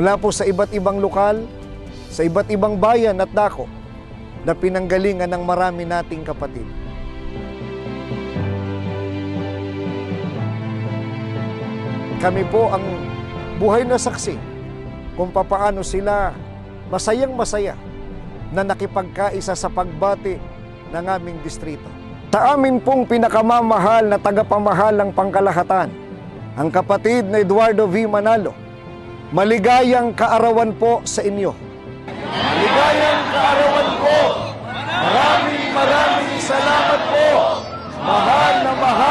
mula po sa iba't ibang lokal, sa iba't ibang bayan at dako na pinanggalingan ng marami nating kapatid. Kami po ang buhay na saksi kung papaano sila masayang-masaya na nakipagkaisa sa pagbati ng aming distrito. Sa amin pong pinakamamahal na tagapamahalang pangkalahatan, ang kapatid na Eduardo V. Manalo, maligayang kaarawan po sa inyo. Maligayang kaarawan po! Maraming salamat po! Mahal na mahal!